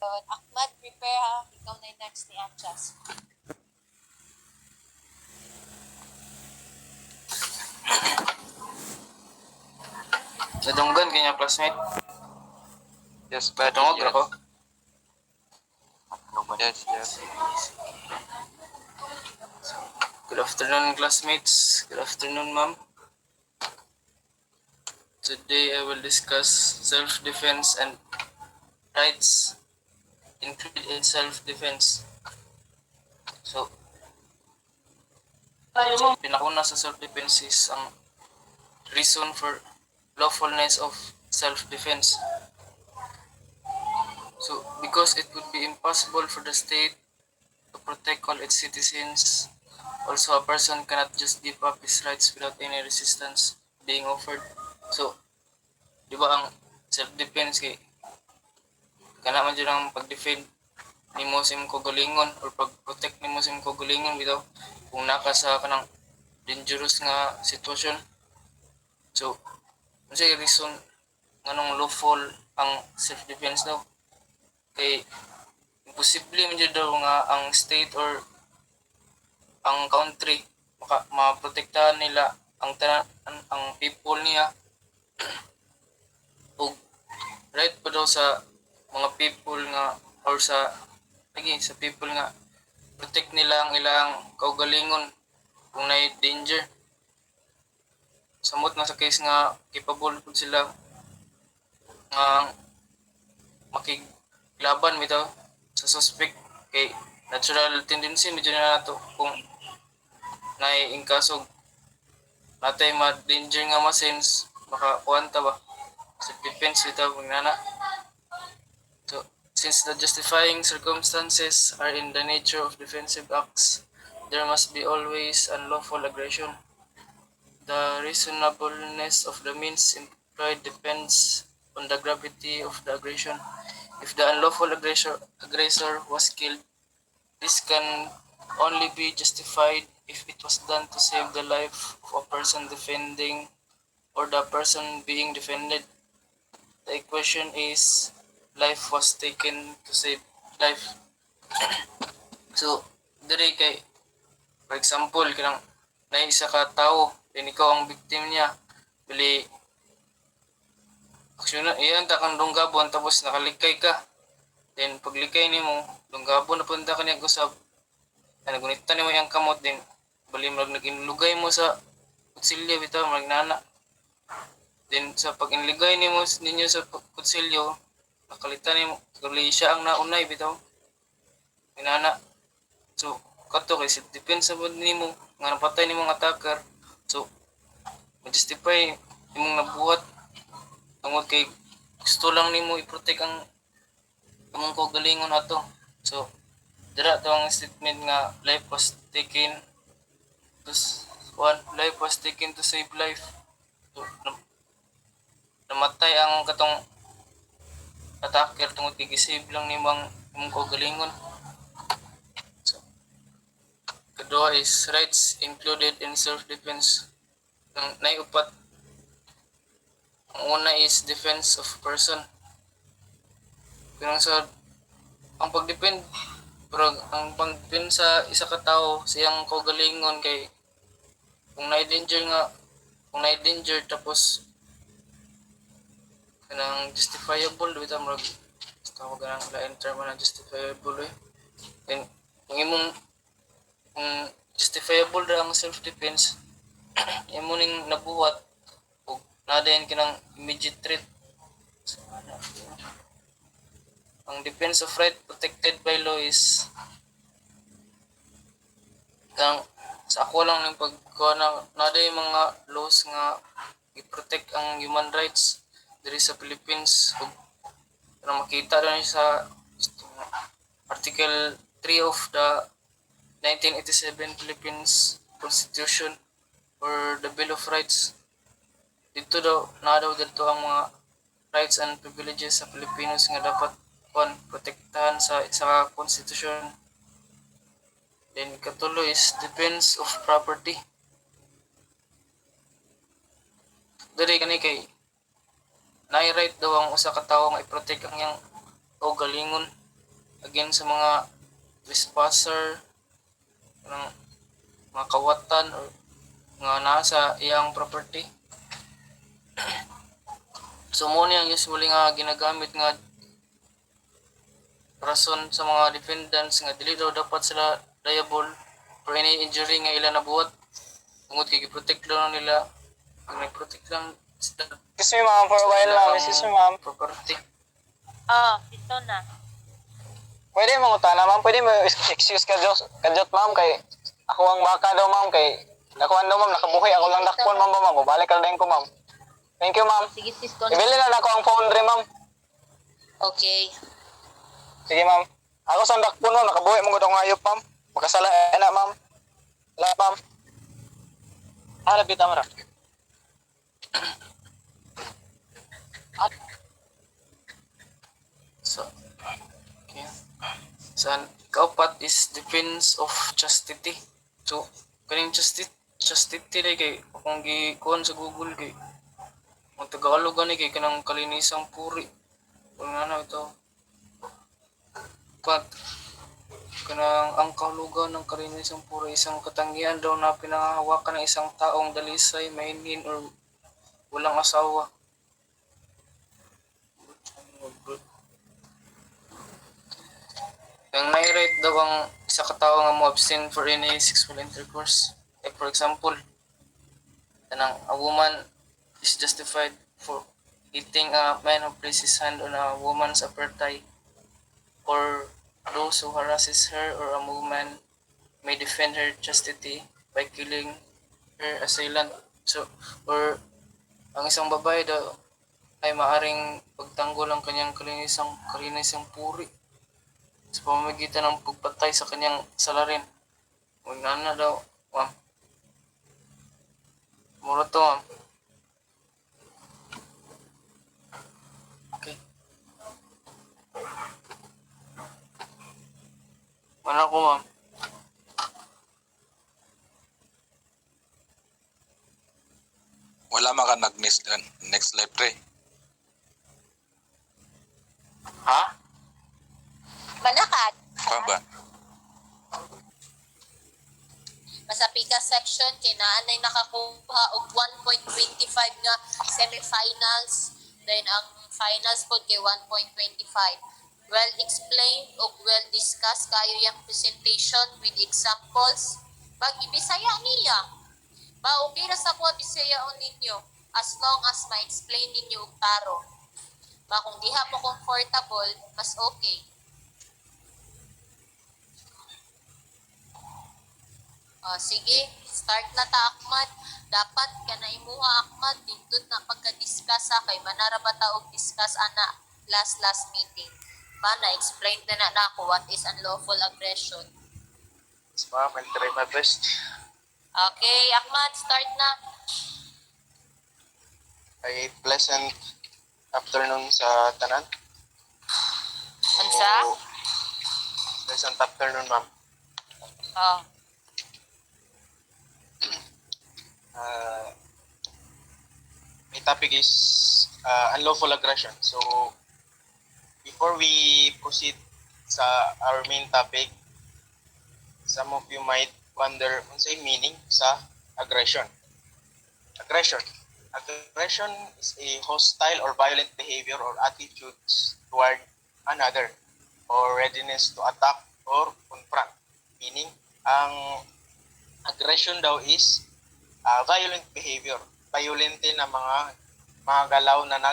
Ahmad, prepare ha. Ikaw na yung next ni Anjas. Nadunggan kanya classmate. Yes, buddy. Tungog Yes. ako. Yes. Good afternoon, classmates. Good afternoon, ma'am. Today I will discuss self-defense and rights included in self-defense. So, pinakuna sa self-defense is ang reason for lawfulness of self-defense. So, because it would be impossible for the state to protect all its citizens, also a person cannot just give up his rights without any resistance being offered. So, di ba ang self-defense kay kana man dyan ang pag-defend ni mo sa imong kagalingon or pag-protect ni mo sa imong kagalingon bitaw kung naka sa kanang dangerous nga sitwasyon. So, unsay reason nganong lawful ang self-defense daw? Kay imposible man jud daw nga ang state or ang country maprotektahan nila ang people niya ug right pa daw sa mga people nga or sa people nga protect nila ang ilang kaugalingon kung na danger. Samot na sa case nga capable pud sila nga makiglaban bitaw sa suspect kay natural tendency medyo na nato kung naiingkasog natay ma-danger nga machines baka kuwanta ba sa defense bitaw magnana. So, since the justifying circumstances are in the nature of defensive acts, there must be always unlawful aggression. The reasonableness of the means employed depends on the gravity of the aggression. If the unlawful aggressor was killed, this can only be justified if it was done to save the life of a person defending or the person being defended. The equation is life was taken to save life. So, dire kay for example, kanang naisa ka tao, then ikaw ang victim niya. Bili aksyon na, iyan ta kang dunggabon tapos nakalikay ka. Then paglikay nimo, dunggabon na punta ka niya usab. Nagunita nimo yang kamot din bali naginlugay mo sa kutsilyo bitaw magnana. Then sa pag-inligay ninyo sa kutsilyo, nakalitan nimo gali siya ang naunay bitaw. Inana. So kato kay self defense sa nimo nga napatay nimo ang attacker. So ma-justify imong nabuhat tungod kay gusto lang nimo i-protect ang imong kaugalingon ato. So dira to ang statement nga life was taken to save life. So, namatay ang katong attacker tungod kay gisave lang nimo ang imong kaugalingon. So, kadua is rights included in self-defense. Ang naiupat, ang una is defense of person. Kung sa ang pag-defend pero ang pag-defend sa isa ka tawo siyang kaugalingon kay kung na-danger tapos kanang justifiable bitaw murag tawag kanang lain term na justifiable then kung justifiable ra ang self defense imo ning nabuhat ug nadayon kinang immediate threat. Ang defense of right protected by law is kang sa ako lang ng pagkuha naday mga laws nga i-protect ang human rights diri sa Philippines ug makita rin sa Article 3 of the 1987 Philippines Constitution or the Bill of Rights. Dito daw dito ang mga rights and privileges sa Pilipinos nga dapat protektahan sa isa ka konstitusyon. Then katulo is defense of property. Diri kani kay na-right daw ang usa ka tawo nga i-protect ang iyang kaugalingon against sa mga trespasser, ng mga kawatan or nga nasa iyang property. So mo ang usually nga ginagamit nga rason sa mga defendants nga dili daw dapat sila liable for any injury nga ila nabuhat tungod kay gi-protect lang nila, nag-protect lang sila Excuse me ma'am, for a while lang. Excuse me ma'am. property. Ito na. Pwede mo utana ma'am, pwede mo excuse ka Jot ma'am kay ako ang baka daw ma'am kay nakuan daw ma'am, nakabuhi ako lang dakpon ma'am ma'am. Balik ka din ko ma'am. Thank you ma'am. Sige sis, Ibili na ako ang phone rin ma'am. Okay. Sige ma'am. Ako sa dakpon ma'am, nakabuhi mo gud ang ayop ma'am. Makasala na ma'am. Salamat ma'am. Lapit amara. So okay. Sa kaupat is defense of chastity. So kaning chastity day kay akong gikuhan sa Google kay ang Tagalog ani kay kanang kalinisang puri. Kung ano ito. Kanang ang kahulugan ng kalinisang puri isang katangian daw na pinangahawakan ng isang taong dalisay, mahinhin or walang asawa. Ang nairate daw ang isa ka tao nga mo abstain for any sexual intercourse. Like for example, kanang a woman is justified for hitting a man who places his hand on a woman's upper thigh, or those who harasses her or a woman may defend her chastity by killing her assailant. So, or ang isang babae daw ay maaring pagtanggol ang kanyang kalinisang puri sa pamamagitan ng pagpatay sa kanyang salarin. Huwag na daw, ma'am. Mura to, ma'am. Okay. Mana ko, ma'am. Wala man ka next live pre. Ha? Manakad. Pa ba? Masapika section kinaanay nakakuha og 1.25 nga semifinals, then ang finals pod kay 1.25. Well explained o well discussed kayo yung presentation with examples. Pag ibisaya niya, okay ra sa kuha bisayaon ninyo as long as ma-explain ninyo og taro. Kung diha mo comfortable, mas okay. Sige, start na ta Ahmad. Dapat ka na imuha Ahmad dindot na pagka-discuss kay manarabata og discuss ana last meeting. Mana explain na ako what is unlawful aggression. Yes, ma'am. I'll try my best. Okay, Ahmad, start na. Ay pleasant afternoon sa tanan. Unsa? Pleasant afternoon, ma'am. Oh. My topic is unlawful aggression. So, before we proceed sa our main topic, some of you might wonder unsay meaning sa aggression. Aggression is a hostile or violent behavior or attitudes toward another or readiness to attack or confront. Meaning, ang aggression daw is violent behavior. Violente na mga galaw na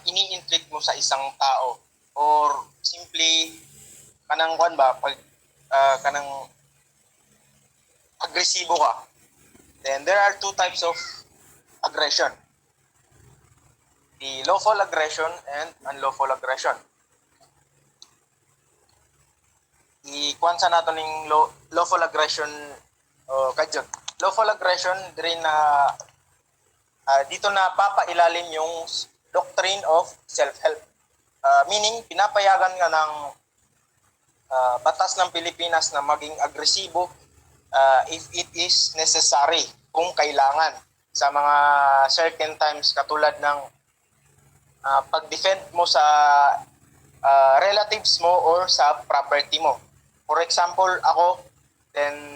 ini-inflict mo sa isang tao or simply kanang kwan ba pag kanang agresibo ka. Then there are two types of aggression. The lawful aggression and unlawful aggression. Ikuan sa nato ning lawful aggression kadyon. Lawful aggression diri na dito na papailalim yung doctrine of self-help. Meaning pinapayagan nga ng batas ng Pilipinas na maging agresibo if it is necessary, kung kailangan sa mga certain times katulad ng pag-defend mo sa relatives mo or sa property mo. For example, ako, then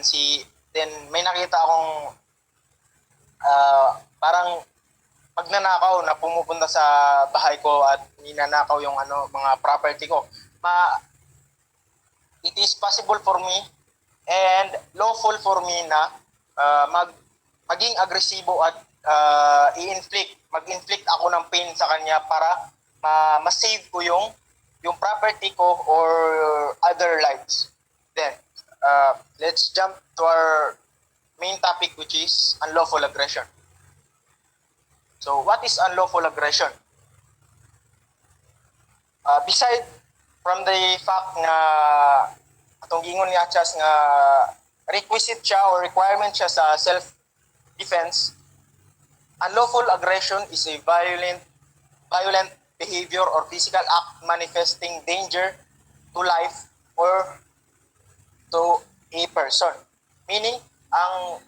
may nakita akong parang magnanakaw na pumupunta sa bahay ko at ninanakaw yung mga property ko. It is possible for me and lawful for me na maging agresibo at mag-inflict ako ng pain sa kanya para ma-save ko yung property ko or other lives. Then, let's jump to our main topic, which is unlawful aggression. So, what is unlawful aggression? Beside from the fact na atong gingon ni Achas nga requisite siya or requirement siya sa self-defense, unlawful aggression is a violent behavior or physical act manifesting danger to life or to a person. Meaning, ang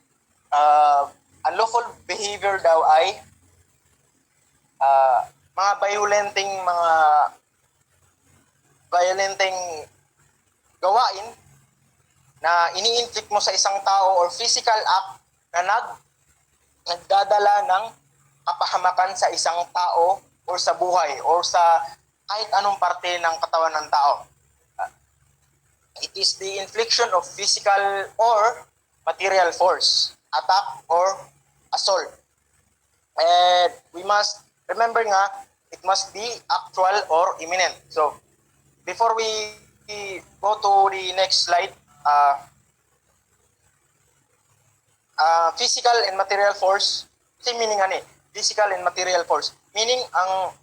unlawful behavior daw ay mga violenting gawain na ini-inflict mo sa isang tao or physical act na nagdadala ng kapahamakan sa isang tao or sa buhay or sa kahit anong parte ng katawan ng tao. It is the infliction of physical or material force, attack or assault. And we must remember nga, it must be actual or imminent. So, before we go to the next slide, physical and material force, kasi meaning physical and material force. Meaning, ang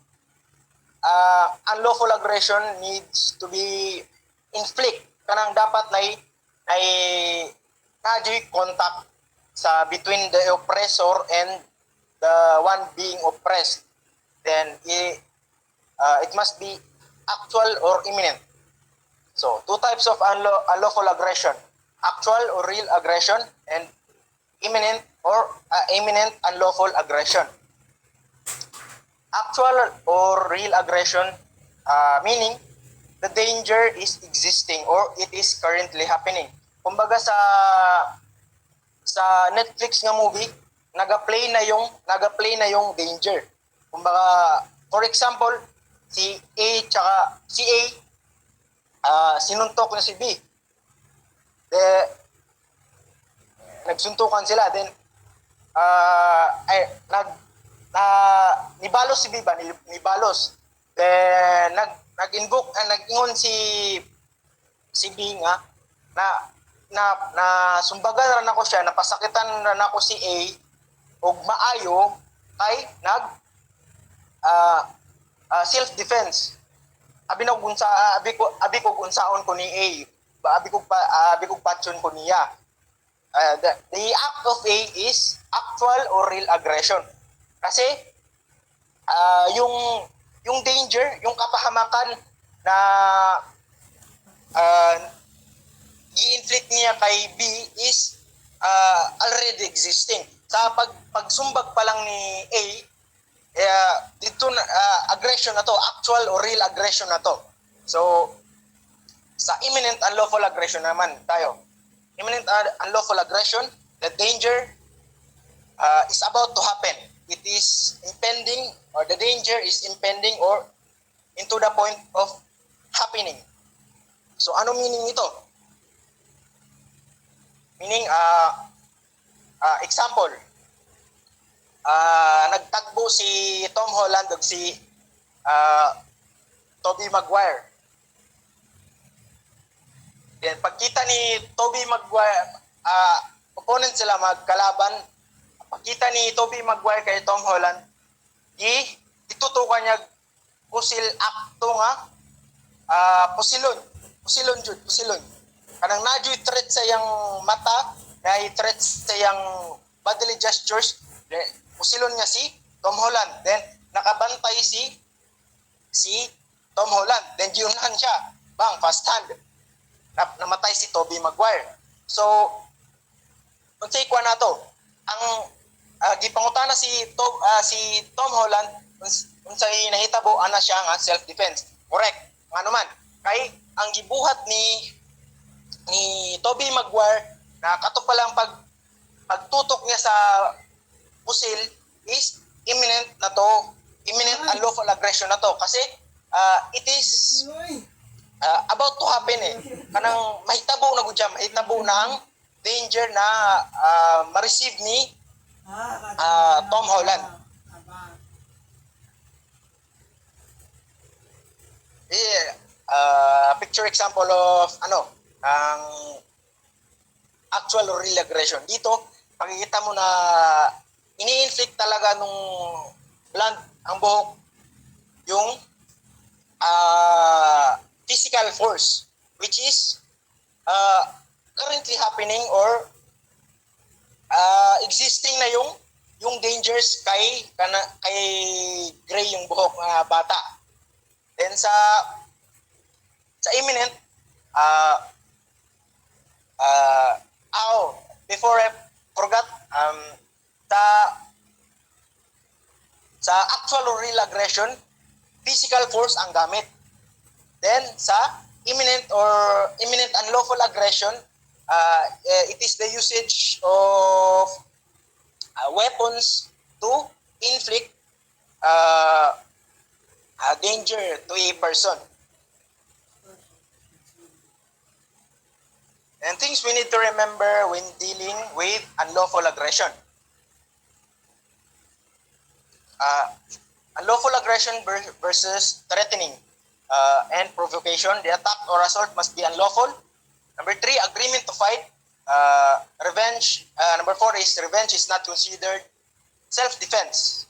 unlawful aggression needs to be inflict. Kanang dapat na contact between the oppressor and the one being oppressed. Then, it must be actual or imminent. So, two types of unlawful aggression. Actual or real aggression and imminent or imminent unlawful aggression. Actual or real aggression, meaning the danger is existing or it is currently happening. Kumbaga sa Netflix nga movie, nagaplay na yung danger. Kumbaga, for example, si A sinuntok na si B. Nagsuntukan sila, then nibalos si B ba? Nibalos. Then nag-ingon si B nga na sumbagan ran ako siya, napasakitan ran ako si A og maayo kay self-defense. Abi ko unsaon ko ni A. Abi ko patson ko niya. The act of A is actual or real aggression. Kasi yung danger, yung kapahamakan na i-inflict niya kay B is already existing. Sa pagsumbag pa lang ni A, dito aggression na to, actual or real aggression na to. So, sa imminent unlawful aggression naman tayo. Imminent unlawful aggression, the danger is about to happen. It is impending, or the danger is impending or into the point of happening. So, ano meaning nito? Meaning, example, nagtagbo si Tom Holland ug si Tobey Maguire. Then pagkita ni Tobey Maguire, opponent sila magkalaban. Pagkita ni Tobey Maguire kay Tom Holland, itutukan niya pusil akto nga pusilon. Kanang nadyo'y threat sa iyang mata, na threat sa iyang bodily gestures, pusilon nga si Tom Holland. Then nakabantay si Tom Holland. Then giunahan siya, bang, fast hand. Namatay si Tobey Maguire. So, unsay kuha na to? Ang gipangutana si Tom Holland, unsay nahitabo ana siya nga self-defense. Correct. manuman. Kay ang gibuhat ni Tobey Maguire na kato pa lang pagtutok niya sa pusil is imminent na to, imminent unlawful aggression na to kasi it is about to happen kanang mahitabo na gud siya, mahitabo na ang danger na ma-receive ni Tom Holland. Picture example of ang actual or real aggression. Dito, makikita mo na ini-inflict talaga nung blunt ang buhok yung physical force which is currently happening or existing na yung dangers kay Gray yung buhok bata. Then sa imminent before I forgot sa actual or real aggression, physical force ang gamit. Then sa imminent unlawful aggression, it is the usage of weapons to inflict danger to a person. And things we need to remember when dealing with unlawful aggression. Unlawful aggression versus threatening and provocation. The attack or assault must be unlawful. Number 3, agreement to fight. Revenge. Number 4 is revenge is not considered self-defense.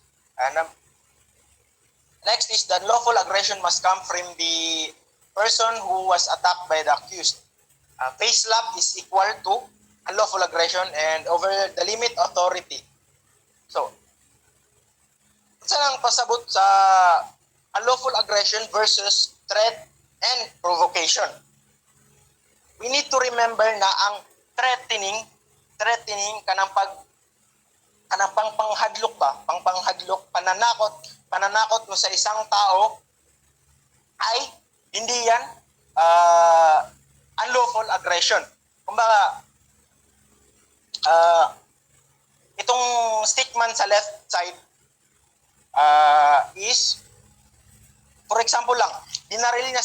Next is the unlawful aggression must come from the person who was attacked by the accused. Face slap is equal to unlawful aggression and over the limit authority. So, saan ang pasabot sa unlawful aggression versus threat and provocation? We need to remember na ang threatening kanang panghadlok ba? Pananakot mo sa isang tao ay hindi yan unlawful aggression. Kumbaga, itong stickman sa left side is, for example lang, dinaril niya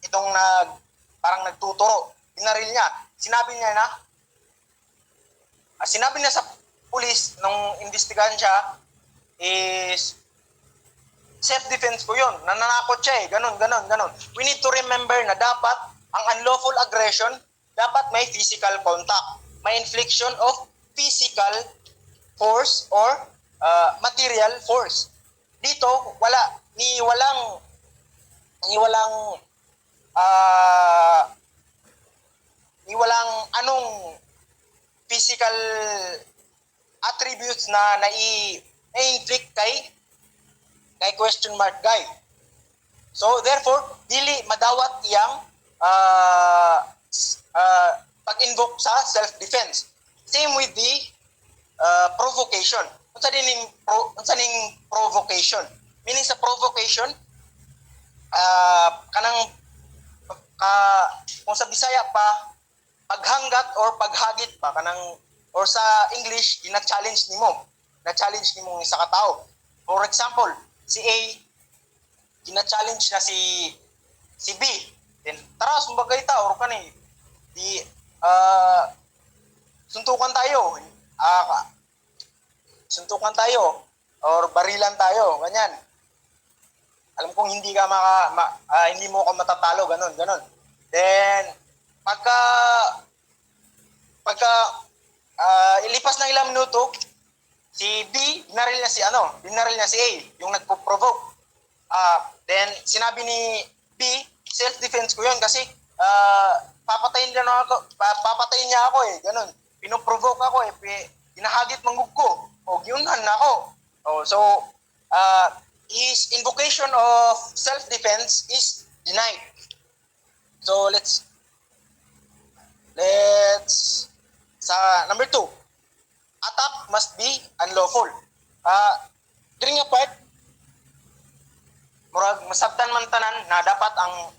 itong parang nagtuturo. Dinaril niya. Sinabi niya sa pulis nung imbestigahan siya is self-defense ko yun. Nananakot siya ganon. We need to remember na dapat ang unlawful aggression, dapat may physical contact. May infliction of physical force or material force. Dito, walang anong physical attributes na na-inflict kay question mark guy. So therefore, dili madawat iyang pag-invoke sa self-defense. Same with the provocation. Unsa ning provocation? Meaning sa provocation, kung sa Bisaya pa, paghanggat or paghagit pa or sa English, gina-challenge nimo. Na-challenge nimo ng isa ka tao. For example, si A, gina-challenge na si B. Then, tara, sumbagay ta, or kani, suntukan tayo, or barilan tayo, ganyan. Alam kong hindi mo ako matatalo, ganon. Then, pagka ilipas ng ilang minuto, si B, dinaril niya si A, yung nagpo-provoke. Then, sinabi ni B, self-defense ko yun kasi papatayin niya ako ganon. Pinoprovoke ako pinahagit manggug ko. Giyunan na ako. So, his invocation of self-defense is denied. So, let's sa number 2, attack must be unlawful. During a part, murag masabtan man tanan na dapat ang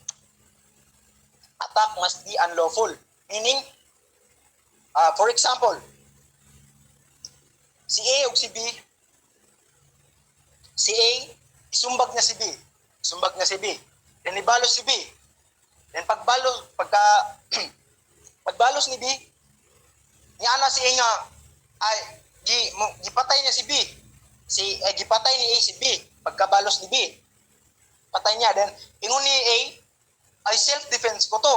attack must be unlawful. Meaning, for example, si A ug si B, si A, isumbag niya si B. Isumbag niya si B. Then ibalos si B. Then pagbalos ni B, niya na si A nga, ay, gipatay niya si B. Gipatay ni A si B. Pagkabalos ni B, patay niya. Then, ingon ni A, ay self-defense ko to.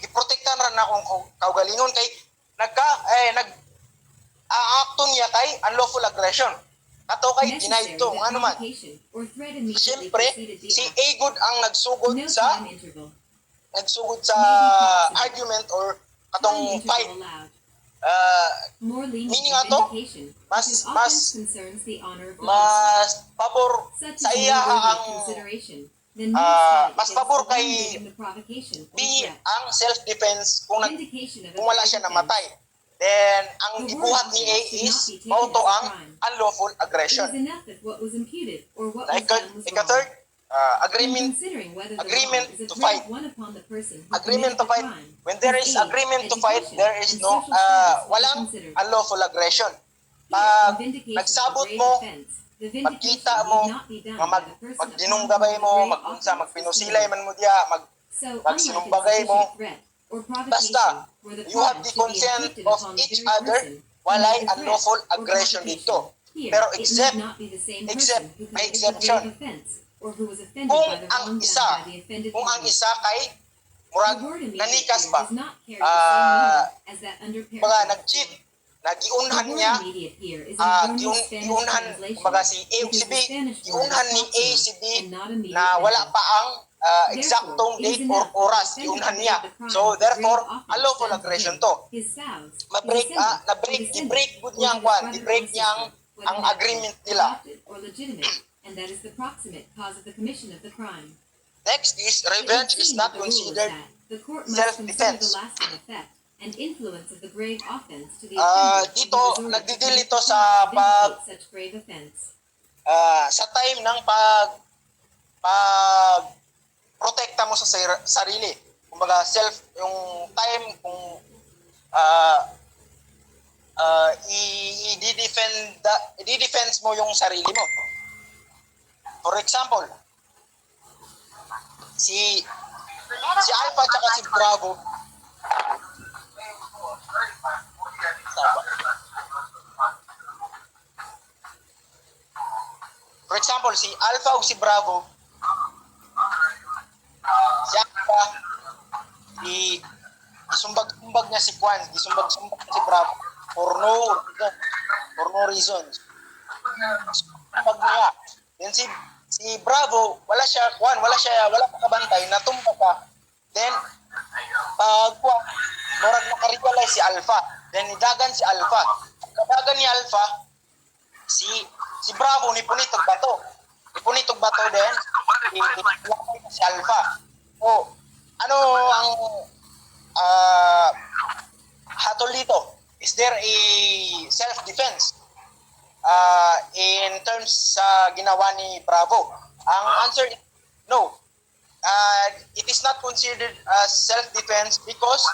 Iprotektan ran na akong kaugalingon kay nag-aakto niya kay unlawful aggression. Ato kay denied to, ano man. Siyempre, si A good ang nagsugod sa argument or katong fight. Meaning ato, mas pabor sa iya ang mas pabor kay B ang self-defense kung wala siya namatay. Then, ang gibuhat ni A is auto ang unlawful aggression. Ika-third, agreement to fight. Agreement to fight. When there is agreement to fight, there is no, walang unlawful aggression. Pag nagsabot mo, magkita mo, magdinunggabay mo, magpinusilay man mo diya, magsinumbagay mo, basta, you have the consent of each other, walay unlawful aggression dito. Pero may exception. Kung ang isa kay murag nanikas ba, mga nag-cheat, nagiunhan niya, giunhan, kumbaga si A o si B, giunhan ni A si B na wala pa ang eksaktong date or oras, giunhan niya. So therefore, unlawful aggression to. Di-break good niya ang kwan, di-break niya ang agreement nila. Next is, revenge is not considered self-defense. Dito, nagdidil ito sa sa time ng protekta mo sa sarili. Kumbaga yung time kung i-defense mo yung sarili mo. For example, si Alpha tsaka si Bravo, for example, si Alpha o si Bravo, si Alpha, isumbag niya si Kwan, isumbag niya si Bravo for no reason. Isumbag niya. Then si Bravo, wala pa kabantay, natumba pa. Then, murag nakarealize si Alpha. Then, nidagan si Alpha. Kadagan ni Alpha, si Bravo, nipunitog bato. Nipunitog bato din, si Alpha. O, ano ang hatol dito? Is there a self-defense in terms sa ginawa ni Bravo? Ang answer is no. It is not considered as self-defense because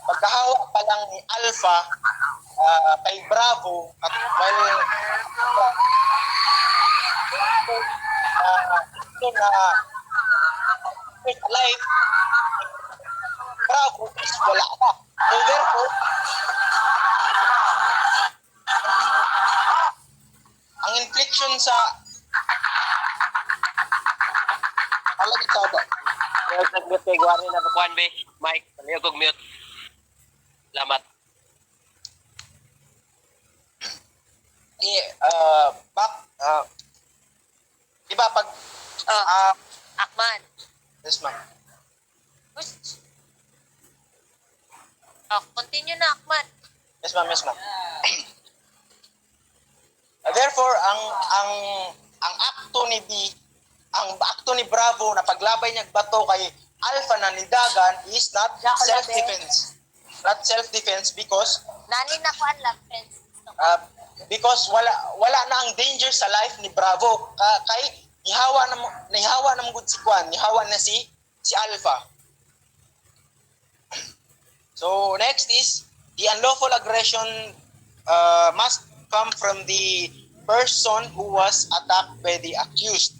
pagkahawa pa lang ni Alpha kay Bravo at while alive, Bravo is wala pa. So therefore, ang infliction sa alagit sa ba? Nag-mute kay Guari na pakuan be. Mike, paliyo kog mute. Salamat. Diba pag Akman. yes ma'am. Continue na, Akman. Yes ma'am. Therefore, ang akto ni B, ang akto ni Bravo na paglabay niya bato kay Alpha na nidagan is not self-defense. Not self-defense because Nani na kuan lang, friends. because wala na ang danger sa life ni Bravo kay nihawa na mong si Kwan, nihawa na si Alpha. So next is the unlawful aggression must come from the person who was attacked by the accused.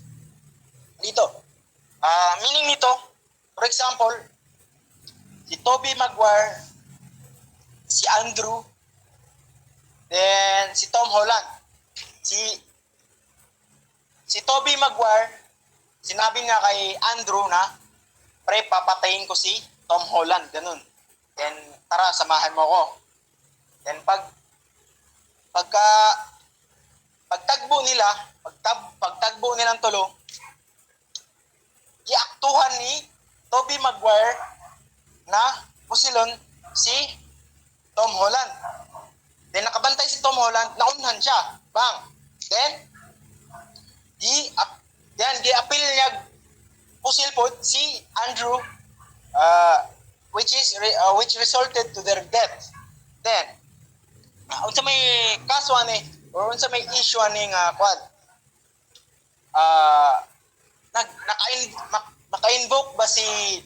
Dito, meaning nito, for example, si Toby Maguire, si Andrew, then si Tom Holland. Si Toby Maguire, sinabi nga kay Andrew na, pre, papatayin ko si Tom Holland, ganun. Then, tara, samahan mo ko. Then, pagtagbo nilang tulo, iaktuhan ni Toby Maguire na pusilon si Tom Holland. Then, nakabantay si Tom Holland, naunhan siya. Bang! Then, di-appeal niya pusil po si Andrew, which resulted to their death. Then, unsa may kaso ani or unsa may issue ani nga kwad, naka-invoke ba si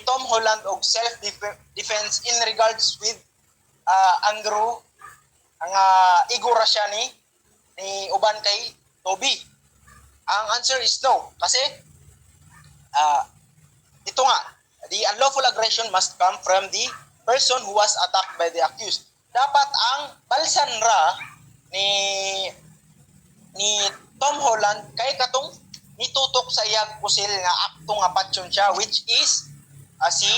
Tom Holland og self-defense in regards with Andrew ang igura siya ni uban kay Toby? Ang answer is no, kasi ito nga, the unlawful aggression must come from the person who was attacked by the accused. Dapat ang balsanra ni Tom Holland kay katong nitutok sa iyang pusil nga akto nga patyon siya, which is si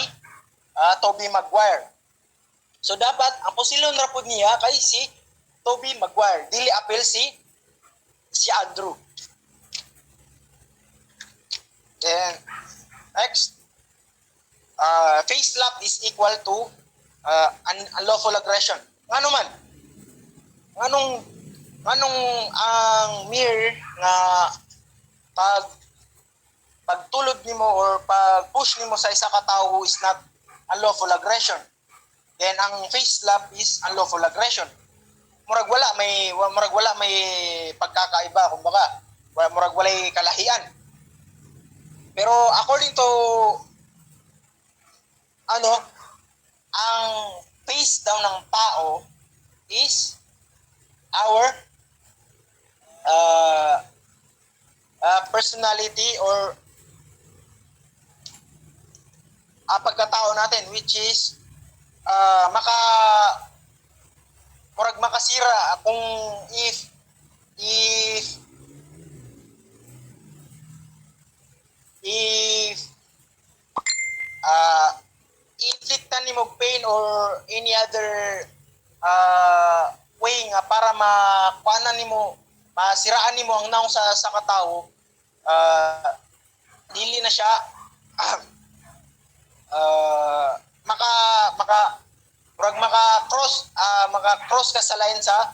Toby Maguire. So dapat ang pusilon ra pud niya kay si Toby Maguire, dili appeal si Andrew. Then next, face slap is equal to unlawful aggression. Ngano man? Nganong ang mere nga pagtulod nimo or pag-push nimo sa isa ka tawo is not unlawful aggression. Then ang face slap is unlawful aggression. Murag wala may pagkakaiba, kumbaga. Murag walay kalahian. Pero according to ang face daw ng tao is our personality or pagkatao natin, which is makasira kung if inflictan nimo pain or any other way nga para makuanan nimo, masiraan nimo ang naong sa katawo, dili na siya maka-cross ka sa line sa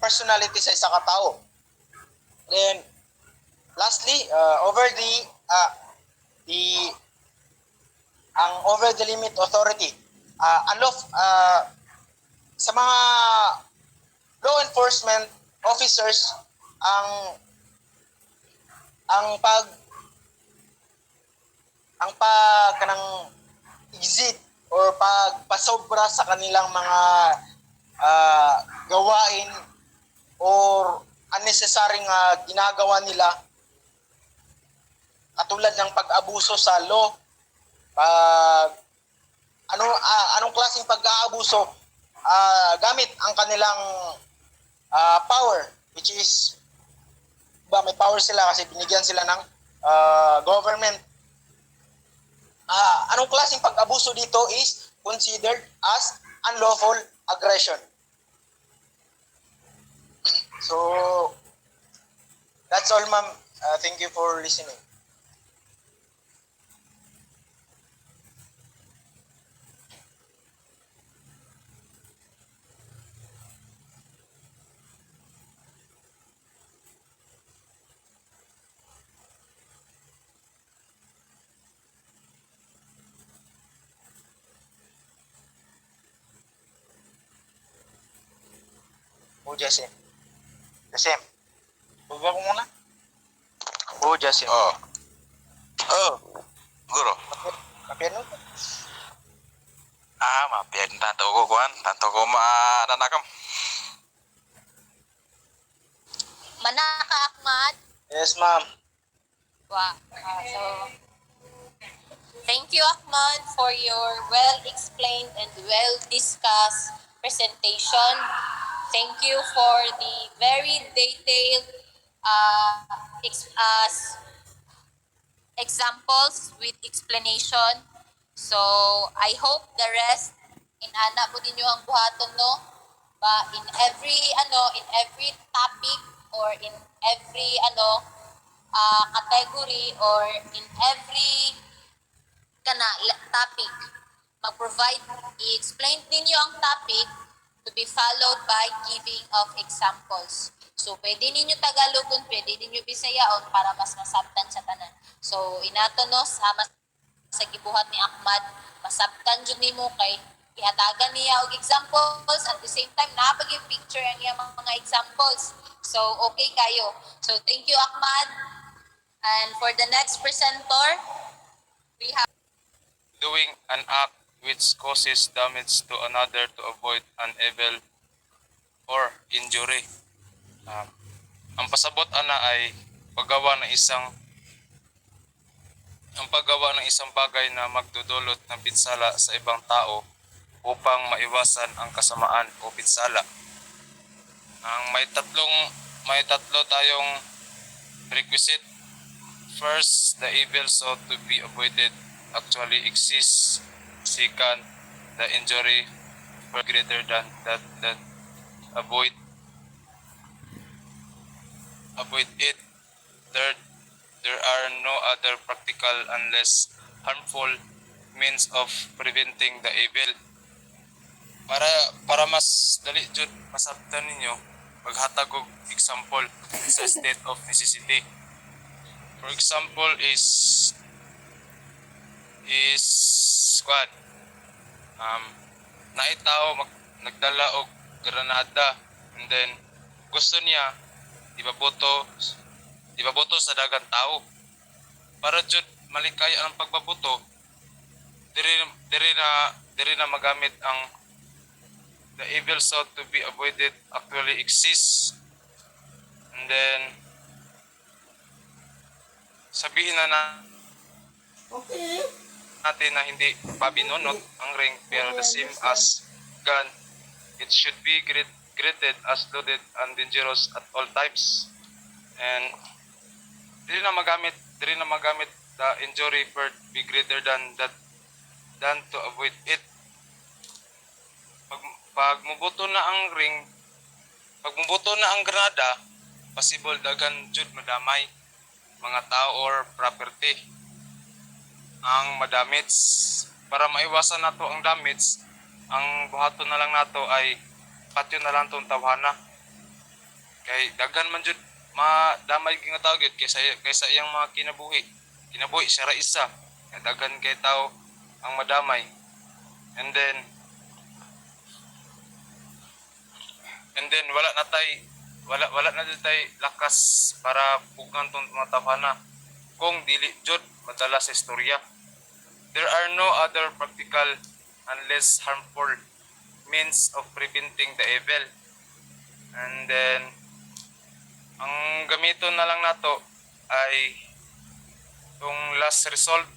personality sa isa ka tao. Then lastly, over the limit authority, sa mga law enforcement officers, ang kanang exit or pagpasobra sa kanilang mga gawain or unnecessary nga ginagawa nila, katulad ng pag-abuso sa law, anong klaseng pag-aabuso gamit ang kanilang power, which is may power sila kasi binigyan sila ng government. Anong klaseng pag-abuso dito is considered as unlawful aggression. So that's all, ma'am. Thank you for listening. O Jasim. Jasim. Baba ko muna. O Jasim. Oh. Oh. Guro. Kapian mo? Mapian tanto ko kuan. Tanto ko mananakam. Manaka Ahmad. Yes, ma'am. Wow. So, thank you, Ahmad, for your well-explained and well-discussed presentation. Thank you for the very detailed examples with explanation. So, I hope the rest in ana po ninyo ang buhaton, no? Ba in every topic or in every category or in every topic, mag-provide, i-explain ninyo ang topic to be followed by giving of examples. So, pwede ninyo Tagalogon, pwede ninyo Bisayaon para mas masabtan sa tanan. So, inato no, sama sa gibuhat ni Ahmad, masabtan dyan nimo kay ihatagan niya og examples at the same time napag yung picture ang iya mga examples. So, okay kayo. So, thank you Ahmad. And for the next presenter, we have Doing an act which causes damage to another to avoid an evil or injury. Ang pasabot ana ay paggawa ng isang bagay na magdudulot ng pinsala sa ibang tao upang maiwasan ang kasamaan o pinsala. May tatlo tayong requisite. First, the evil sought to be avoided actually exists. Second, the injury were greater than that avoid it. Third, there are no other practical unless harmful means of preventing the evil. Para mas dali jud masabtan ninyo, maghatag og example sa state of necessity. For example is squad. Naitaw nagdala og granada and then gusto niya ibaboto sa dagang tao. Para jud malikaya ang pagbaboto, diri na magamit ang the evil sought to be avoided actually exists. And then sabihin na natin na hindi pa binunot ang ring pero the same as gun, it should be greeted as loaded and dangerous at all times. And dili na magamit the injury for be greater than to avoid it. Pag mubuto na ang granada, possible dagan jud madamay mga tao or property ang madamage. Para maiwasan nato ang damage, ang buhaton na lang nato ay patyo na lang tong tawhana. Kay daghan man jud madamay nga tao gyud kaysa iyang mga kinabuhi siya ra isa. Kay daghan kay tao ang madamay. And then wala na tay lakas para pugan tong mga tawhana kung dili jud madala sa istorya. There are no other practical and less harmful means of preventing the evil. And then ang gamiton na lang nato ay yung last result.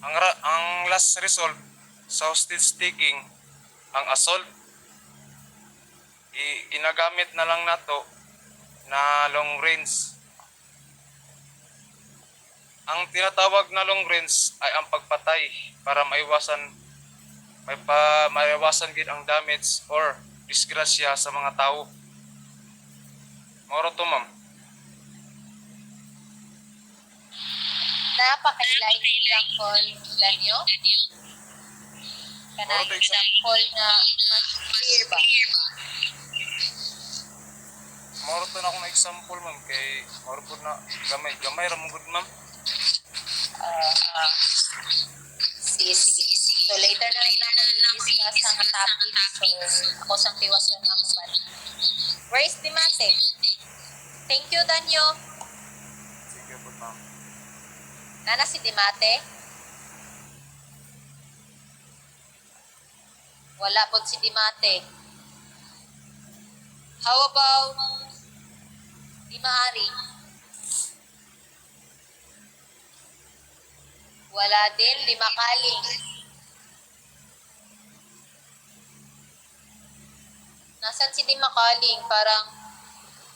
Ang last result sa hostage taking, ang assault, ginagamit na lang nato na long range. Ang tinatawag na long range ay ang pagpatay para maiwasan gid ang damage or disgrasya sa mga tao. Moro to, ma'am. napakailang example ninyo. Kanang example na mas clear ba? Moro to na akong example, ma'am, kay moro po na gamay ra mo gud, ma'am. Sige, sige. So later na rin ako i-discuss ang topic. So ako sang tiwason ang ban. Where is Dimate? Thank you, Danyo. Sige po, ma'am. Nana si Dimate? Wala po si Dimate. How about Dimari? Wala din, Limakaling. Nasaan si Limakaling? Parang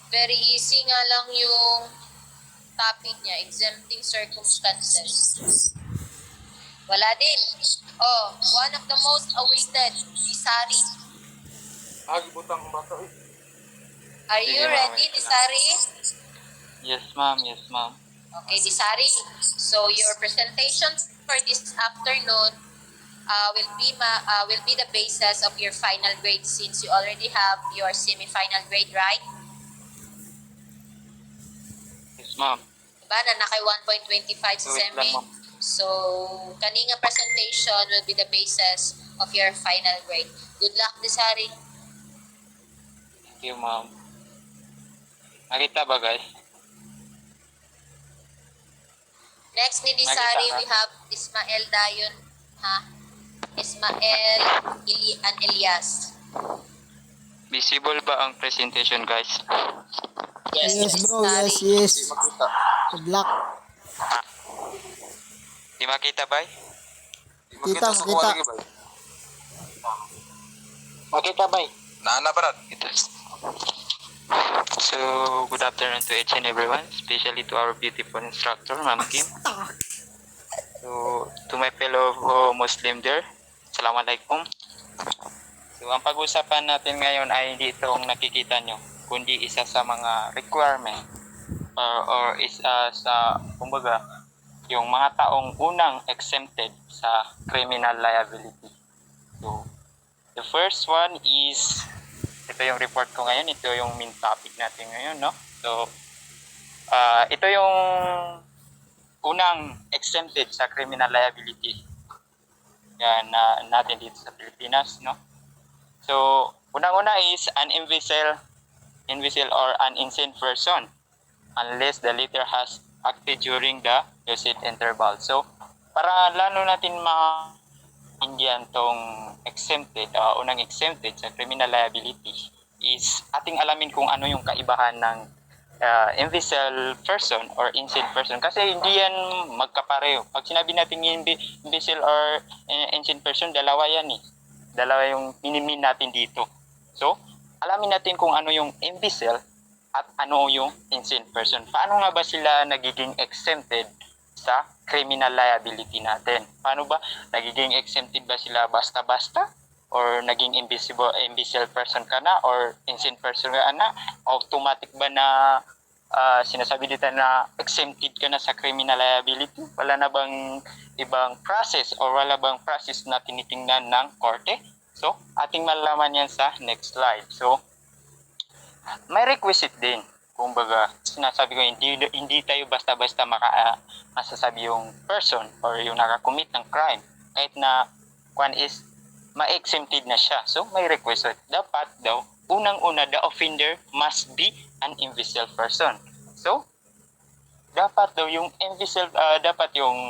very easy nga lang yung topic niya, exempting circumstances. Wala din. Oh, one of the most awaited, Disari. Butang bata eh. Are you Sige, ma'am. ready, Disari? Yes, ma'am. Yes, ma'am. Okay, Disari. So your presentation for this afternoon will be the basis of your final grade since you already have your semi-final grade, right? Yes, ma'am. Diba na nakay 1.25 sa Wait lang, semi? ma'am. So, kaninga presentation will be the basis of your final grade. Good luck, Disari. Thank you, ma'am. Nakita ba, guys? Next ni Disari, Nakita ka? we have Ismael Dayon. Ha? Ismael Elias. Visible ba ang presentation, guys? Yes, bro. Disari. Yes, yes. Hindi makita. Good luck. Di makita ba? Kita, makita. Makita ba? Naana Brad. So, good afternoon to each and everyone, especially to our beautiful instructor, Ma'am Kim. So, to my fellow Muslim there, Assalamualaikum. So, ang pag-usapan natin ngayon ay hindi itong nakikita nyo, kundi isa sa mga requirement or isa sa, kumbaga, yung mga taong unang exempted sa criminal liability. So, the first one is, ito yung report ko ngayon, ito yung main topic natin ngayon, no? So, ito yung unang exempted sa criminal liability yan natin dito sa Pilipinas, no? So, unang-una is an imbecile or an insane person unless the latter has acted during the lucid interval. So, para lalo natin maintindihan tong exempted, unang exempted sa criminal liability is ating alamin kung ano yung kaibahan ng imbecile person or insane person kasi hindi yan magkapareho. Pag sinabi natin imbecile or insane person, dalawa yan eh. Dalawa yung minimin natin dito. So, alamin natin kung ano yung imbecile at ano yung insane person. Paano nga ba sila nagiging exempted sa criminal liability natin? Paano ba nagiging exempted ba sila basta-basta? Or naging imbecile person ka na or insane person ka na, automatic ba na sinasabi dito na exempted ka na sa criminal liability? Wala na bang ibang process or wala bang process na tinitingnan ng korte? So, ating malalaman yan sa next slide. So, may requisite din. Kumbaga, sinasabi ko, hindi tayo basta-basta masasabi yung person or yung nakakommit ng crime. Kahit na is ma-exempted na siya. So, may requisite. Dapat daw, unang-una, the offender must be an imbecile person. So, dapat daw yung dapat yung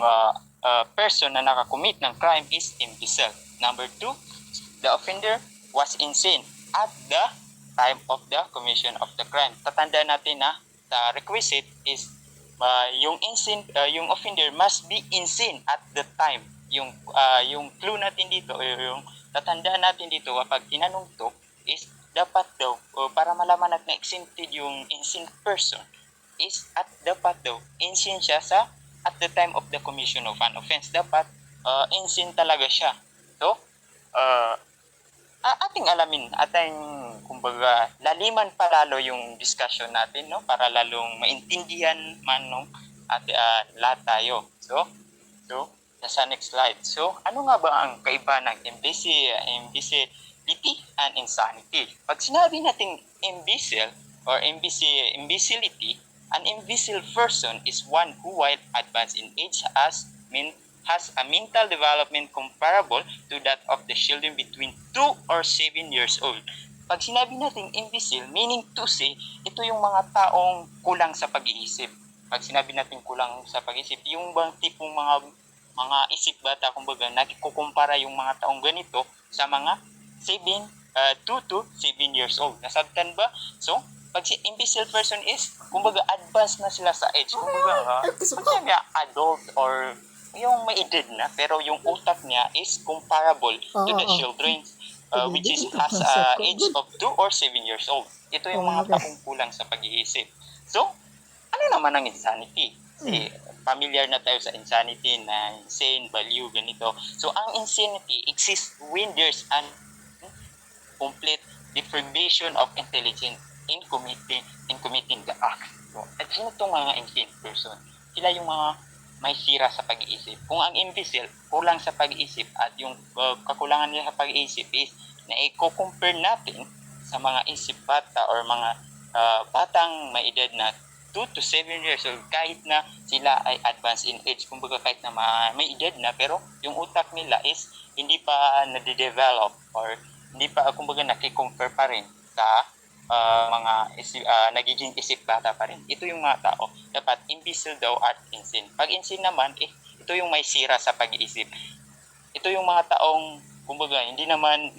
person na nakakommit ng crime is imbecile. Number 2, the offender was insane at the time of the commission of the crime. Tatandaan natin na the requisite is yung offender must be insane at the time. Yung clue natin dito o yung tatandaan natin dito kapag tinanong to is dapat daw para malaman natin na exempted yung insane person is at dapat daw insane siya at the time of the commission of an offense. Dapat insane talaga siya. So, ating alamin, kumbaga, laliman pa lalo yung discussion natin, no? Para lalong maintindihan man nung lahat tayo. So, nasa next slide. So, ano nga ba ang kaiba ng imbecility and insanity? Pag sinabi natin imbecile or imbecility, an imbecile person is one who while advanced in age has has a mental development comparable to that of the children between 2 or 7 years old. Pag sinabi natin imbecile, meaning to say, ito yung mga taong kulang sa pag-iisip. Pag sinabi natin kulang sa pag-iisip, yung bang tipong mga isip bata, kumbaga, nakikukumpara yung mga taong ganito sa mga 2 to 7 years old. Nasabtan ba? So, pag si imbecile person is, kumbaga, advanced na sila sa age. Kumbaga, pag niya adult or yung may edad na, pero yung utak niya is comparable to the children, which is has age of 2 or 7 years old. Ito yung mga taong kulang sa pag-iisip. So, ano naman ang insanity? Kasi, familiar na tayo sa insanity na insane, value, ganito. So, ang insanity exists when there's an complete deprivation of intelligence in committing the act. So, at sino itong mga insane person? Sila yung mga may sira sa pag-iisip. Kung ang imbecile kulang sa pag-iisip at yung kakulangan nila sa pag-iisip is na i-compare natin sa mga isip bata or mga batang may edad na 2 to 7 years old, kahit na sila ay advanced in age, kumbaga kahit na may edad na, pero yung utak nila is hindi pa nade-develop or hindi pa, kumbaga, nakikompare pa rin sa nagiging isip bata pa rin. Ito yung mga tao. Dapat imbecile daw at insane. Pag insane naman, ito yung may sira sa pag-iisip. Ito yung mga taong, kumbaga, hindi naman,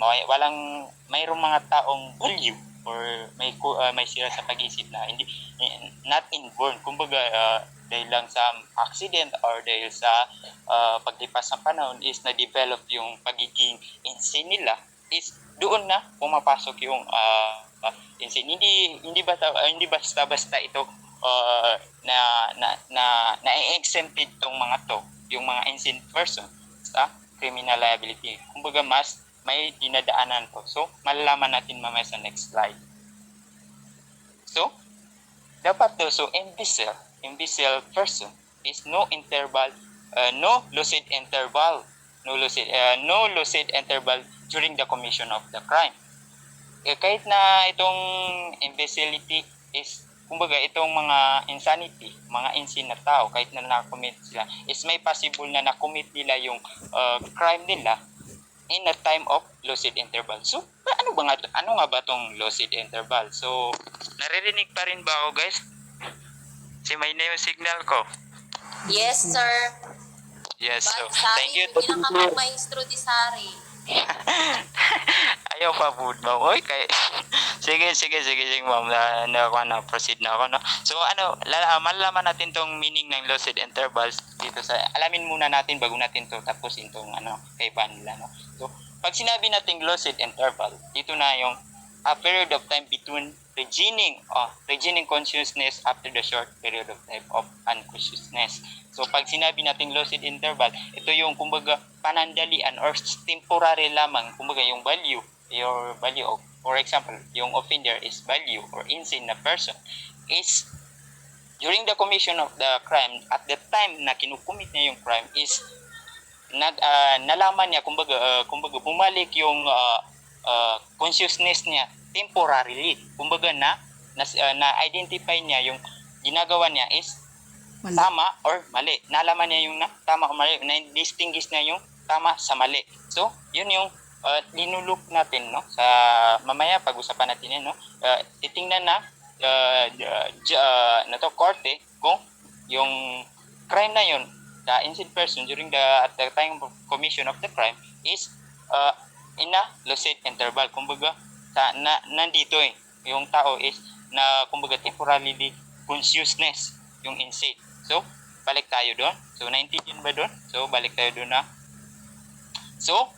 mayroong mga taong value or may sira sa pag-iisip na hindi not inborn. Kumbaga, dahil lang sa accident or dahil sa paglipas ng panahon is na-develop yung pagiging insane nila, is doon na pumapasok yung insane. Hindi basta ito na exempted tong mga to, yung mga insane person sa criminal liability. Kumbaga mas may dinadaanan to. So malalaman natin mamaya sa next slide. So dapat to, so imbecile person is no lucid interval during the commission of the crime. Kahit na itong imbecility is, kumbaga itong mga insanity, mga insane na tao, kahit na nakommit sila, is may possible na nakommit nila yung crime nila in a time of lucid interval. So, ano nga ba itong lucid interval? So, naririnig pa rin ba ako, guys? May na yung signal ko. Yes, sir. Yes, so, Sari, thank you. hindi na kami maestro di Sari. Ayaw pa po daw. Oy, sige ma'am, proceed na ako, no? So malalaman natin tong meaning ng lucid intervals dito sa, alamin muna natin bago natin to tapusin tong kaibahan nila, no? So pag sinabi nating lucid interval, dito na yung a period of time between regaining consciousness after the short period of time of unconsciousness. So pag sinabi nating lucid interval, ito yung kumbaga panandalian or temporary lamang, kumbaga yung value of, for example, yung offender is value or insane na person is during the commission of the crime, at the time na kinukumit niya yung crime is nalaman niya, kumbaga bumalik yung consciousness niya temporarily, kumbaga na-identify niya yung ginagawa niya is tama or mali. Nalaman niya yung tama o mali, na-distinguish niya yung tama sa mali. So, yun yung linulok natin, no? Sa mamaya pag-usapan natin yan, no? Titingnan na korte kung yung crime na yun, the innocent person during at the time of commission of the crime is in a lucid interval. Kumbaga, nandito yung tao is na kumbaga temporarily consciousness, yung insane. So, balik tayo doon. So, 19 ba doon? So, balik tayo doon na. So,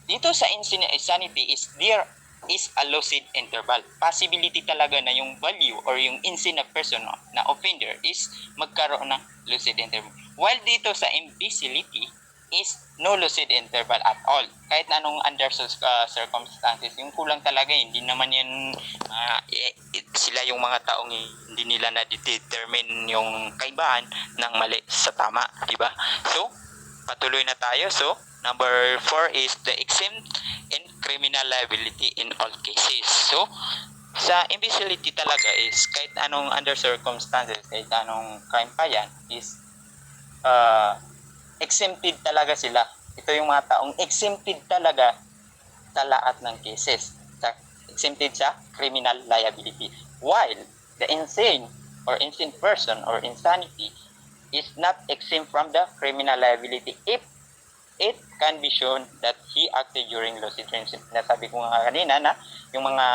dito sa insanity is there is a lucid interval. Possibility talaga na yung value or yung insane na person na offender is magkaroon ng lucid interval. While dito sa imbecility is no lucid interval at all. Kahit na anong under circumstances, yung kulang talaga, hindi naman yan, sila yung mga taong hindi nila na-determine yung kaibahan ng mali sa tama, di ba? So, patuloy na tayo. So, number 4 is the exempt in criminal liability in all cases. So, sa imbecility talaga is kahit anong under circumstances, kahit anong crime pa yan, is exempted talaga sila. Ito yung mga taong exempted talaga sa lahat ng cases. Exempted sa criminal liability. While the insane or insane person or insanity is not exempt from the criminal liability if it can be shown that he acted during lucid dreams. Nasabi ko nga kanina na yung mga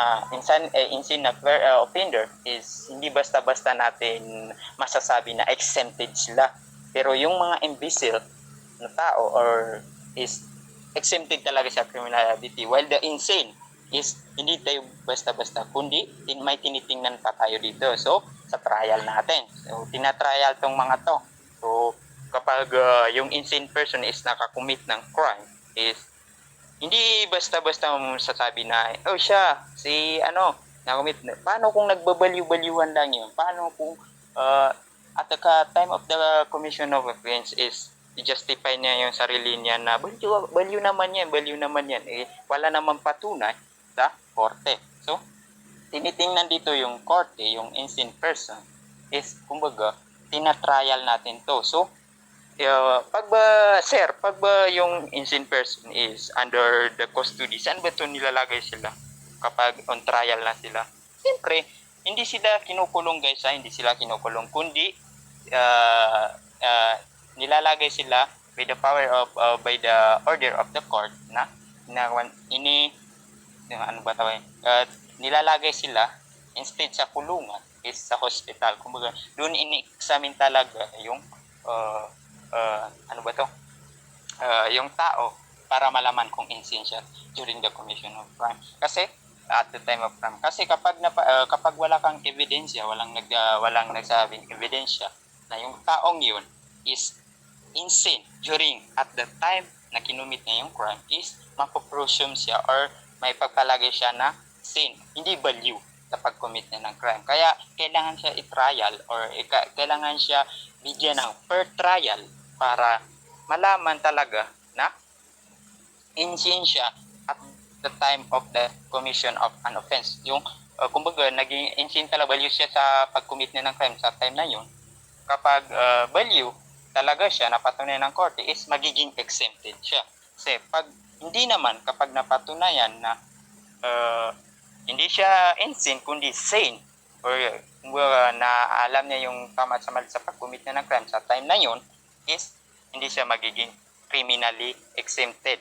insane na offender is hindi basta-basta natin masasabi na exempted sila. Pero yung mga imbecile na tao or is exempted talaga sa criminal liability, while the insane is hindi tayo basta-basta, kundi may tinitingnan pa tayo dito. So, sa trial natin. So, tinatrial tong mga to. So, kapag yung insane person is nakakommit ng crime, is hindi basta-basta mo sasabi na, oh siya, si nakommit. Paano kung nagbabaliw-baliwan lang yun? Paano kung at the time of the commission of offense is i-justify niya yung sarili niya na baliw naman yan. Eh, wala naman patunay sa korte. So, tinitingnan dito yung korte, yung insane person, is, kumbaga, tinatrial natin to. So, pag yung insane person is under the custody, saan ba ito nilalagay sila kapag on trial na sila? Siyempre, hindi sila kinukulong guys, hindi sila kinukulong, kundi nilalagay sila by the power of by the order of the court na nilalagay sila instead sa kulungan is sa hospital. Kumbaga doon ini-examine talaga yung yung tao para malaman kung insane siya during the commission of crime. Kasi at the time of crime, kasi kapag wala kang ebidensya, walang nagsabing ebidensya na yung taong yun is insane during at the time na kinumit niya yung crime, is mapopresume siya or may pagpalagay siya na sane, hindi baliw sa pag-commit niya ng crime. Kaya kailangan siya i-trial or kailangan siya bigyan ng per trial para malaman talaga na insane siya at the time of the commission of an offense. Yung kumbaga naging insane talaga, baliw siya sa pag-commit niya ng crime sa time na yun. Kapag baliw talaga siya, napatunayan ng korte, is magiging exempted siya. Kasi kapag napatunayan na hindi siya insane, kundi sane, or na alam niya yung tama at mali sa pag-commit niya ng crime sa time na yun, is hindi siya magiging criminally exempted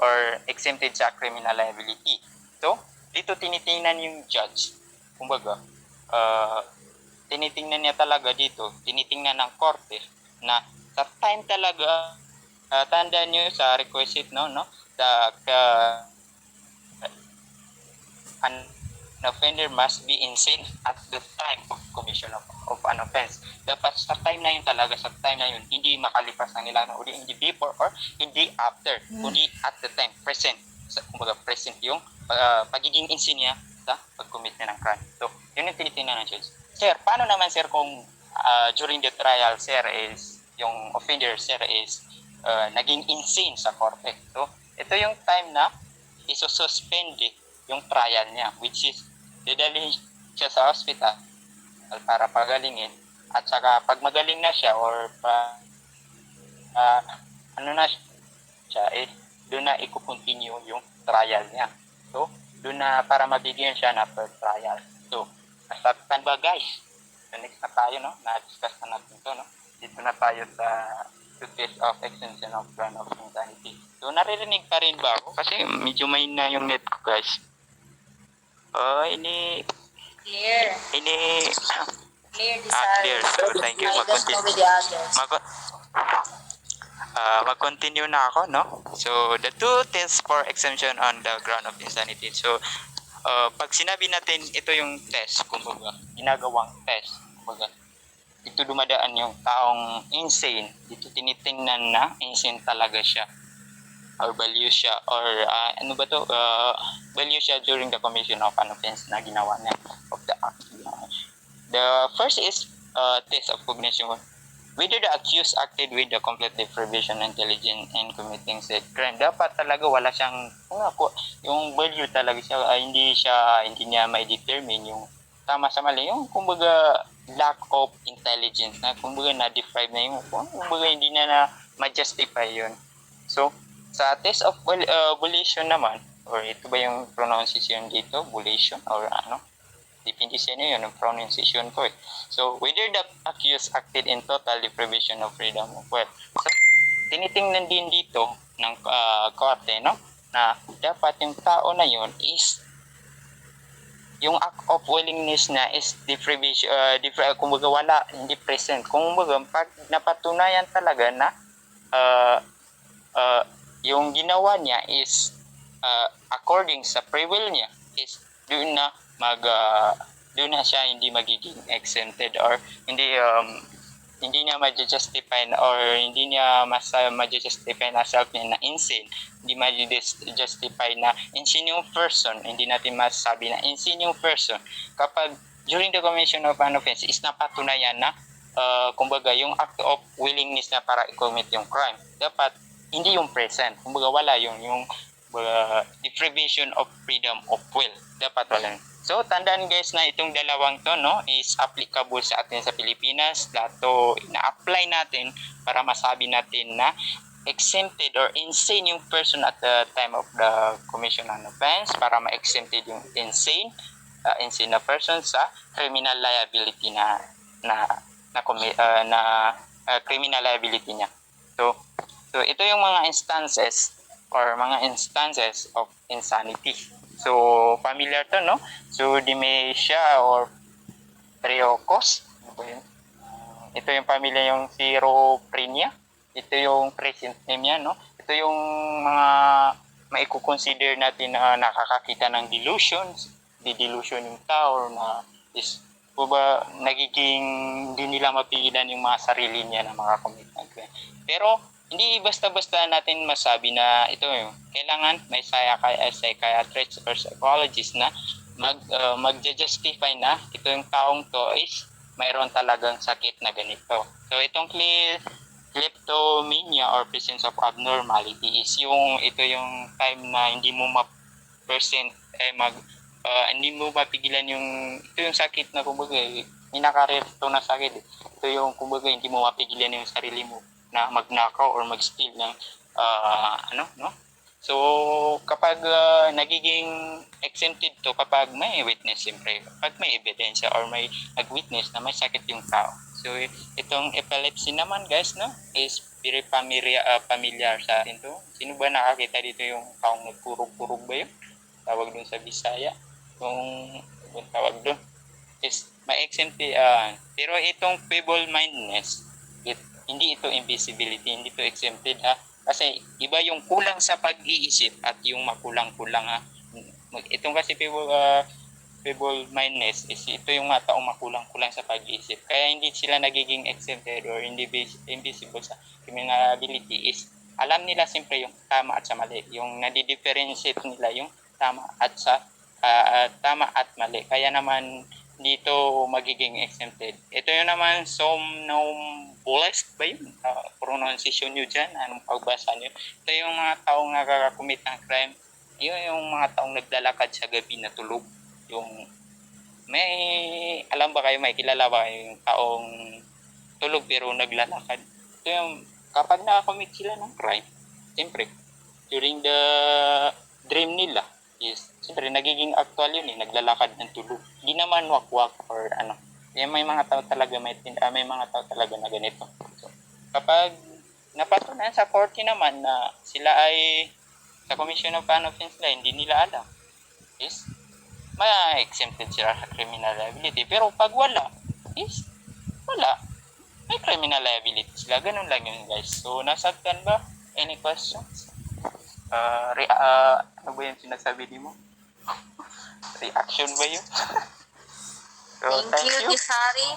or exempted sa criminal liability. So, dito tinitingnan yung judge. Kumbaga, tinitingnan niya talaga dito, tinitingnan ng korte na sa time talaga, tandaan nyo sa requisite, an offender must be insane at the time of commission of an offense. Dapat sa time na yun talaga, sa time na yun, hindi makalipas ng ilang na uli, hindi before or hindi after, kundi at the time, present. Kumbaga, present yung pagiging insane niya sa pag-commit niya ng crime. So, yun yung tinitingnan ng judge. Sir, paano naman sir kung during the trial, sir, is yung offender, sir, is naging insane sa korte? So, ito yung time na isususpend yung trial niya, which is dadalhin siya sa hospital para pagalingin, at saka pag magaling na siya or na siya, doon na i-continue yung trial niya. So, doon na para mabigyan siya na per trial. So, nasaktan ba guys? So, next na tayo, na-discuss na natin ito, Dito na tayo sa case of extension of ground of insanity. So, naririnig pa rin ba ako? Kasi medyo may na yung net ko, guys. Clear. Clear this Clear. So, thank you. Mag-continue na ako, So, the two tests for exemption on the ground of insanity. So, pag sinabi natin, ito yung test, kumbaga, ginagawang test, kumbaga, dito dumadaan yung taong insane, dito tinitingnan na insane talaga siya, or baliw siya, or baliw siya during the commission of an offense na ginawa niya, of the act. The first is test of cognition. Whether the accused acted with the complete deprivation of intelligence in committing said crime. Dapat talaga wala siyang, yung baliw talaga siya, hindi niya ma-determine yung tama sa mali, yung kumbaga lack of intelligence, na kumbaga na-deprive na yung, kumbaga hindi na ma-justify yun. So, sa test of bulation naman, or ito ba yung pronunciation dito? Bulation or ano? Definition niya yun, yung pronunciation ko eh. So, whether the accused acted in total deprivation of freedom of will. So, tinitingnan din dito ng korte, no? Na dapat yung tao na yun is yung act of willingness na is deprivation, kumbaga wala, hindi present. Kumbaga, pag napatunayan talaga na yung ginawa niya is according sa free will niya, is doon na doon na siya hindi magiging exempted or hindi niya ma-justify or hindi niya ma-justify na self niya na insane, hindi ma-justify na insane yung person, hindi natin masasabi na insane yung person kapag during the commission of an offense is napatunayan na kumbaga yung act of willingness na para i-commit yung crime, dapat hindi yung present, kumbaga wala yung deprivation of freedom of will, dapat wala. So, tandaan guys na itong dalawang to, no, is applicable sa atin sa Pilipinas. Dato ina-apply natin para masabi natin na exempted or insane yung person at the time of the commission of offense para ma-exempted yung insane na person sa criminal liability na criminal liability niya. So ito yung mga instances of insanity. So, familiar to, no? So, dementia or Priokos. Ano ba yun? Ito yung pamilya yung Seroprenia. Ito yung present name niya, no? Ito yung mga maikukonsider natin na nakakakita ng delusions. Delusion yung tao na is nagiging hindi nila mapigilan yung mga sarili niya na mga commitment. Pero, hindi basta-basta natin masabi na ito yung kailangan may psychiatrist or psychologist na mag-justify na ito yung taong to is mayroon talagang sakit na ganito. So itong kleptomania or presence of abnormality is ito yung time na hindi mo hindi mo mapigilan ito yung sakit na kumbaga inakarito na sakit. Ito yung kumbaga hindi mo mapigilan yung sarili mo na magnakaw or mag-steal ng So, kapag nagiging exempted to, kapag may witness, siyempre, kapag may ebidensya or may nag-witness na may sakit yung tao. So, itong epilepsy naman, guys, no, is very familiar sa atin to. Sino ba nakakita dito yung taong nagkurog-kurog ba yun? Tawag dun sa Bisaya. Yung tawag dun is may exempted. Pero itong feeble-mindedness, hindi ito invisibility, hindi ito exempted kasi iba yung kulang sa pag-iisip at yung makulang-kulang itong kasi feeble-mindedness is ito yung mga taong makulang-kulang sa pag-iisip kaya hindi sila nagiging exempted or invisible sa criminality is alam nila siyempre yung tama at sa mali, yung nadi-differentiate nila yung tama at mali, kaya naman dito magiging exempted. Ito yung naman somnambulist ba yun? Pronunciation nyo dyan, anong pagbasa nyo? Ito yung mga taong nakakakumit ng crime. Yun yung mga taong naglalakad sa gabi na tulog. Yung alam ba kayo, may kilala ba kayo yung taong tulog pero naglalakad? Ito yung kapag nakakumit sila ng crime, siyempre, during the dream nila, siyempre, nagiging actual yun naglalakad ng tulog. Hindi naman wakwak or ano. May mga tao talaga may mga tao talaga na ganito. So, kapag napatunayan sa korte naman na sila ay sa Commission of an Offense na hindi nila alam, is ma-exempted sila sa criminal liability. Pero pag wala, may criminal liability sila. Ganun lang yun, guys. So, nasagtan ba? Any questions? Ano ba yung sinasabi ni mo? Reaction ba yun? So, Thank you, Tisari.